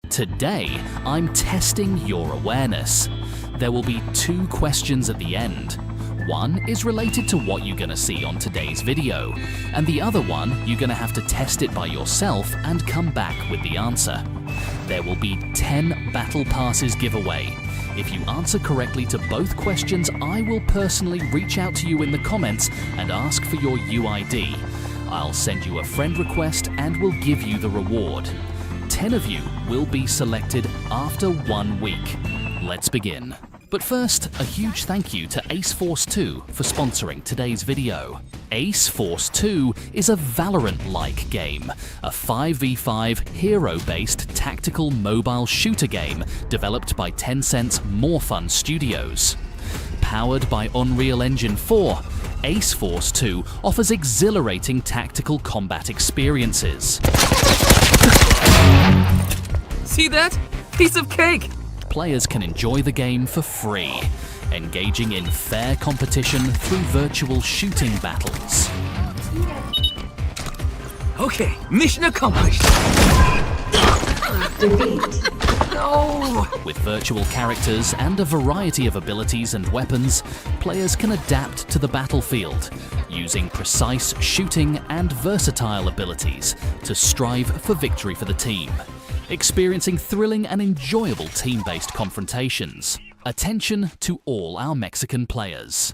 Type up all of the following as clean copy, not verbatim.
Today, I'm testing your awareness. There will be 2 questions at the end. One is related to what you're gonna see on today's video, and the other one, you're gonna have to test it by yourself and come back with the answer. There will be 10 battle passes giveaway. If you answer correctly to both questions, I will personally reach out to you in the comments and ask for your UID. I'll send you a friend request and will give you the reward. 10 of you will be selected after 1 week. Let's begin. But first, a huge thank you to Ace Force 2 for sponsoring today's video. Ace Force 2 is a Valorant-like game, a 5v5 hero-based tactical mobile shooter game developed by Tencent's More Fun Studios. Powered by Unreal Engine 4, Ace Force 2 offers exhilarating tactical combat experiences. See that? Piece of cake! Players can enjoy the game for free, engaging in fair competition through virtual shooting battles. Okay, mission accomplished! No! With virtual characters and a variety of abilities and weapons, players can adapt to the battlefield, using precise shooting and versatile abilities to strive for victory for the team, experiencing thrilling and enjoyable team-based confrontations. Attention to all our Mexican players.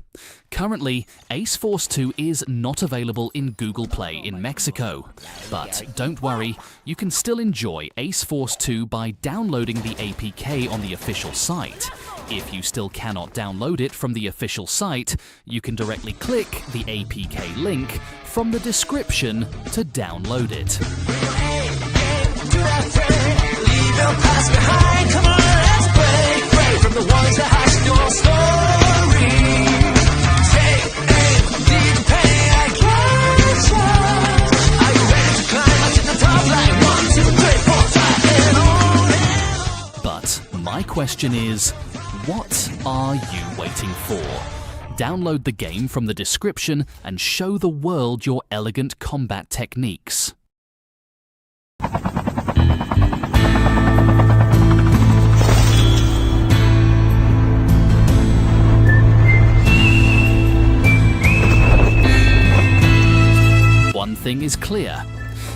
Currently, Ace Force 2 is not available in Google Play in Mexico. But don't worry, you can still enjoy Ace Force 2 by downloading the APK on the official site. If you still cannot download it from the official site, you can directly click the APK link from the description to download it. Leave your past behind, come on, let's play. Pray from the ones that hide your story. Take aim, need to pay, I can't trust. Are you ready to climb up to the top like 1, 2, 3, 4, 5, and on? But my question is, what are you waiting for? Download the game from the description and show the world your elegant combat techniques. One thing is clear,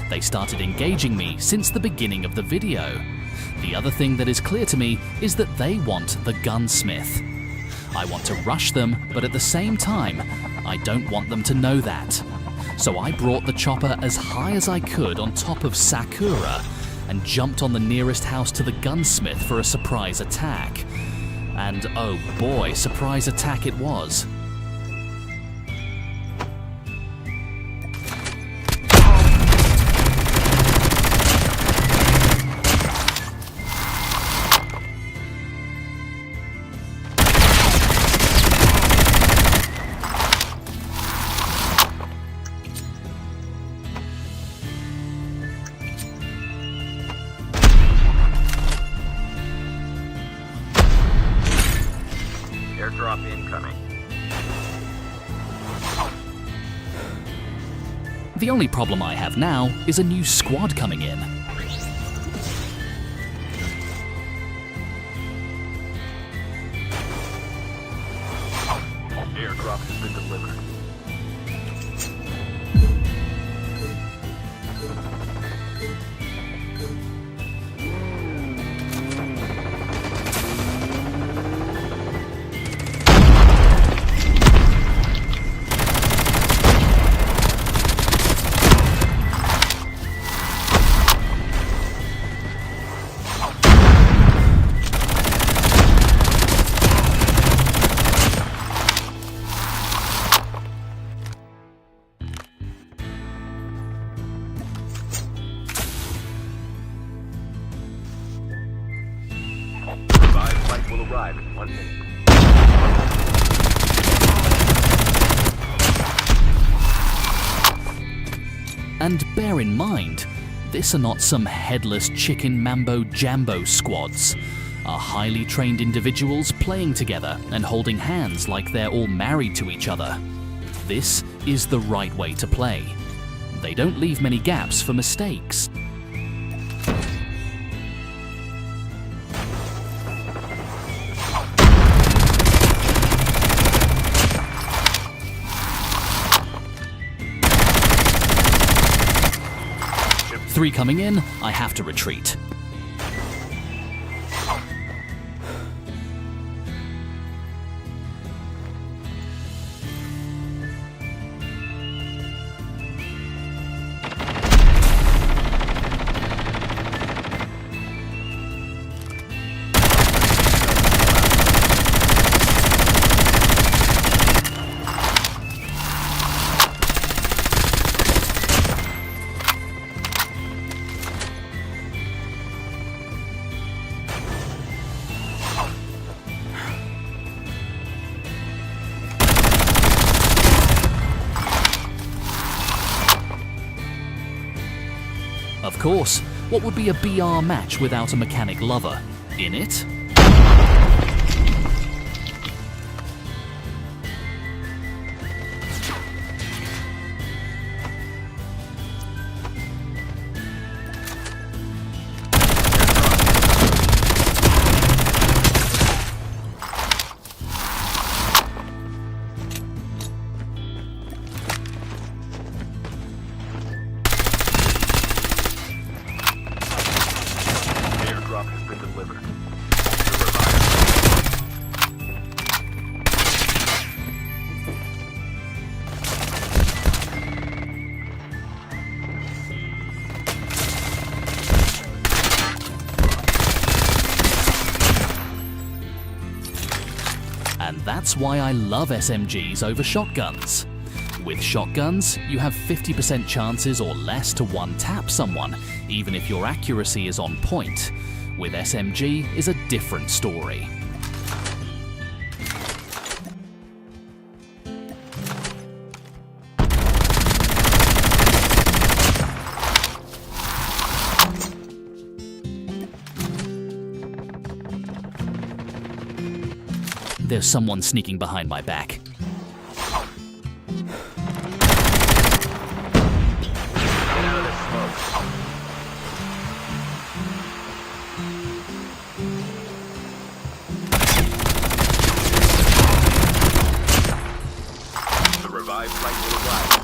they started engaging me since the beginning of the video. The other thing that is clear to me is that they want the gunsmith. I want to rush them, but at the same time, I don't want them to know that. So I brought the chopper as high as I could on top of Sakura and jumped on the nearest house to the gunsmith for a surprise attack. And oh boy, surprise attack it was. Airdrop incoming. The only problem I have now is a new squad coming in. Airdrop has been delivered. Revived flight will arrive in 1 minute. And bear in mind, this are not some headless chicken mambo jambo squads. Are highly trained individuals playing together and holding hands like they're all married to each other. This is the right way to play. They don't leave many gaps for mistakes. 3 coming in, I have to retreat. Of course, what would be a BR match without a mechanic lover in it? Airdrop has been delivered. And that's why I love SMGs over shotguns. With shotguns, you have 50% chances or less to one-tap someone, even if your accuracy is on point. With SMG is a different story. There's someone sneaking behind my back. Get out of this smoke. The revived flight will arrive.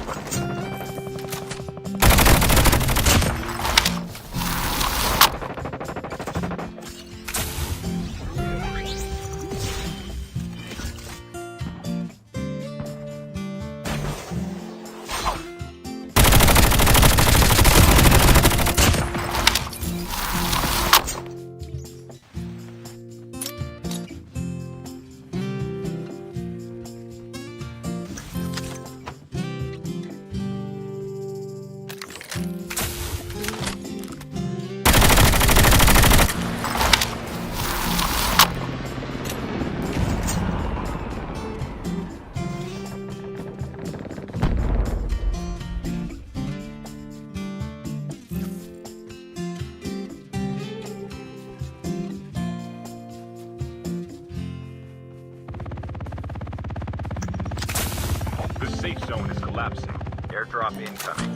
The safe zone is collapsing. Airdrop incoming.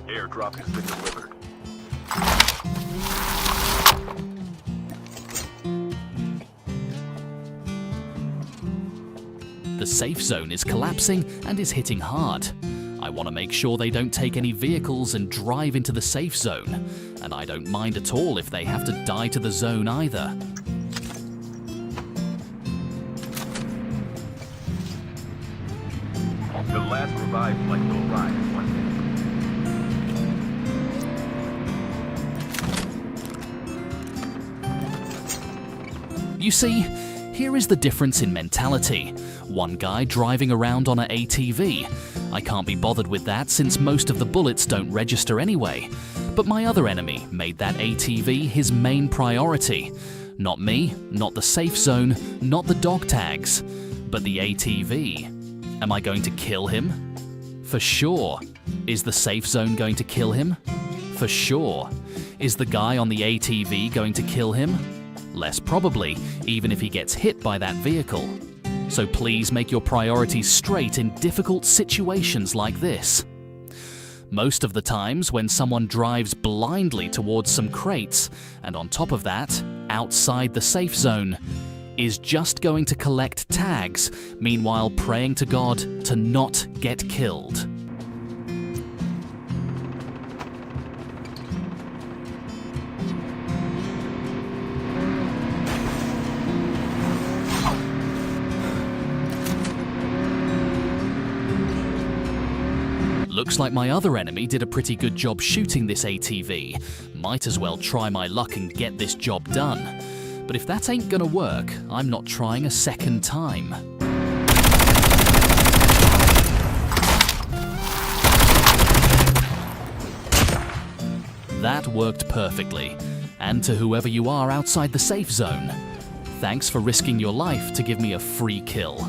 Airdrop has been delivered. The safe zone is collapsing and is hitting hard. I want to make sure they don't take any vehicles and drive into the safe zone, and I don't mind at all if they have to die to the zone either. The last revived flight will arrive in 1 minute. You see, here is the difference in mentality. One guy driving around on an ATV. I can't be bothered with that since most of the bullets don't register anyway. But my other enemy made that ATV his main priority. Not me, not the safe zone, not the dog tags, but the ATV. Am I going to kill him? For sure. Is the safe zone going to kill him? For sure. Is the guy on the ATV going to kill him? Less probably, even if he gets hit by that vehicle. So please make your priorities straight in difficult situations like this. Most of the times when someone drives blindly towards some crates, and on top of that, outside the safe zone is just going to collect tags, meanwhile praying to God to not get killed. Looks like my other enemy did a pretty good job shooting this ATV. Might as well try my luck and get this job done. But if that ain't gonna work, I'm not trying a second time. That worked perfectly. And to whoever you are outside the safe zone, thanks for risking your life to give me a free kill.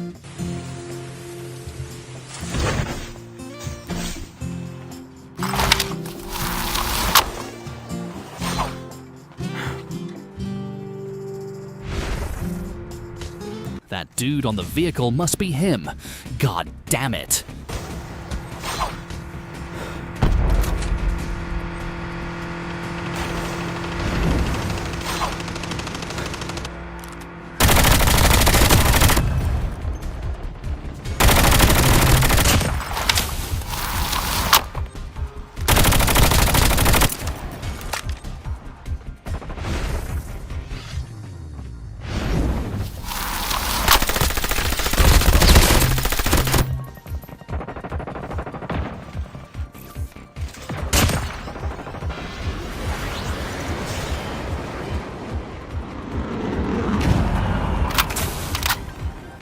That dude on the vehicle must be him. God damn it.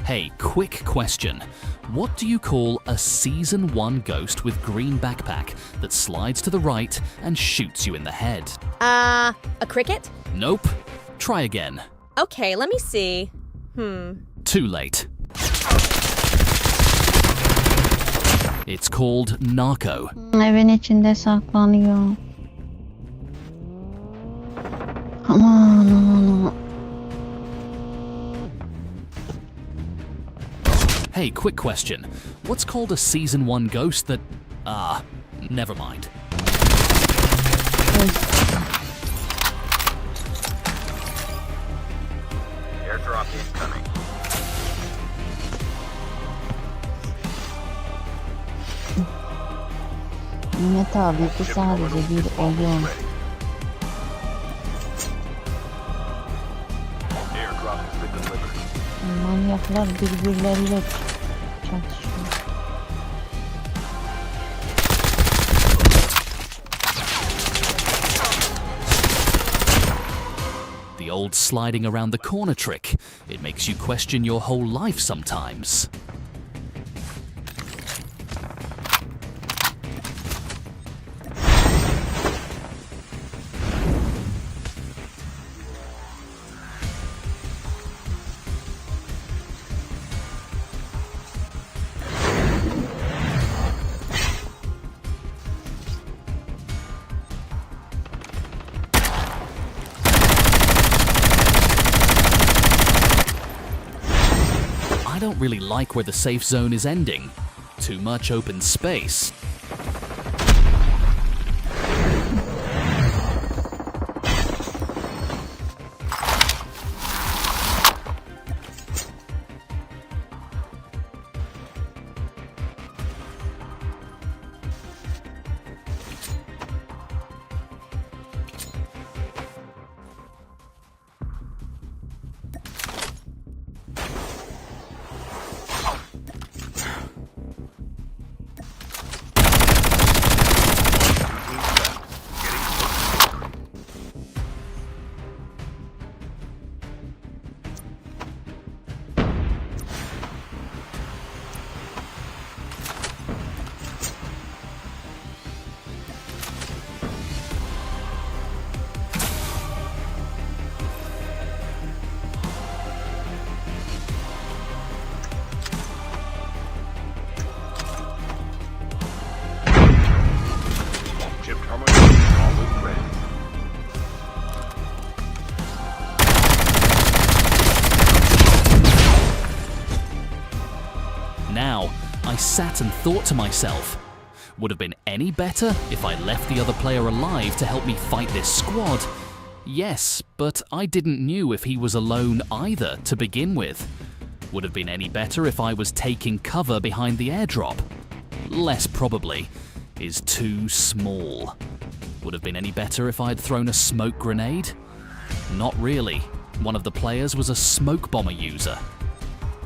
Hey, quick question. What do you call a Season 1 ghost with green backpack that slides to the right and shoots you in the head? A cricket? Nope. Try again. Okay, let me see. Too late. It's called Narco. Evin içinde saklanıyor. Aman aman. Hey, quick question. What's called a Season 1 ghost that... never mind. Airdrop incoming. Mehmet abi bu sadece bir oyun. Airdrop has been delivered. Manyaklar birbirleriyle çatışıyor. The old sliding around the corner trick. It makes you question your whole life sometimes. I don't really like where the safe zone is ending. Too much open space. Chip terminal is almost ready. Now, I sat and thought to myself, would have been any better if I left the other player alive to help me fight this squad, Yes, but I didn't know if he was alone either to begin with. Would have been any better if I was taking cover behind the airdrop. Less probably. Is too small. Would have been any better if I'd thrown a smoke grenade? Not really. One of the players was a smoke bomber user.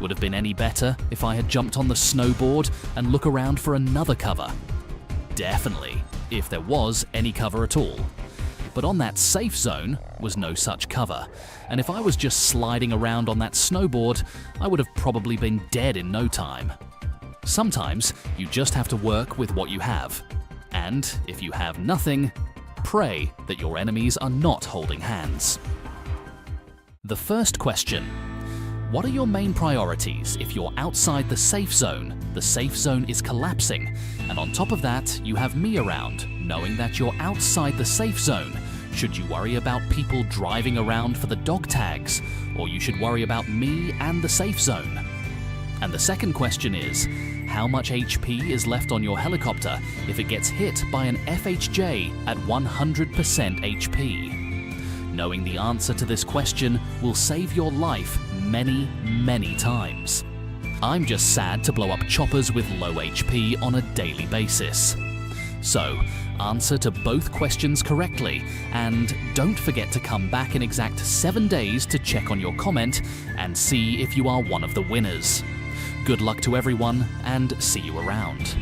Would have been any better if I had jumped on the snowboard and look around for another cover? Definitely, if there was any cover at all. But on that safe zone was no such cover, and if I was just sliding around on that snowboard, I would have probably been dead in no time. Sometimes you just have to work with what you have. And if you have nothing, pray that your enemies are not holding hands. The first question. What are your main priorities if you're outside the safe zone is collapsing, and on top of that, you have me around, knowing that you're outside the safe zone? Should you worry about people driving around for the dog tags, or you should worry about me and the safe zone? And the second question is, how much HP is left on your helicopter if it gets hit by an FHJ at 100% HP? Knowing the answer to this question will save your life many, many times. I'm just sad to blow up choppers with low HP on a daily basis. So, answer to both questions correctly, and don't forget to come back in exact 7 days to check on your comment and see if you are one of the winners. Good luck to everyone, and see you around.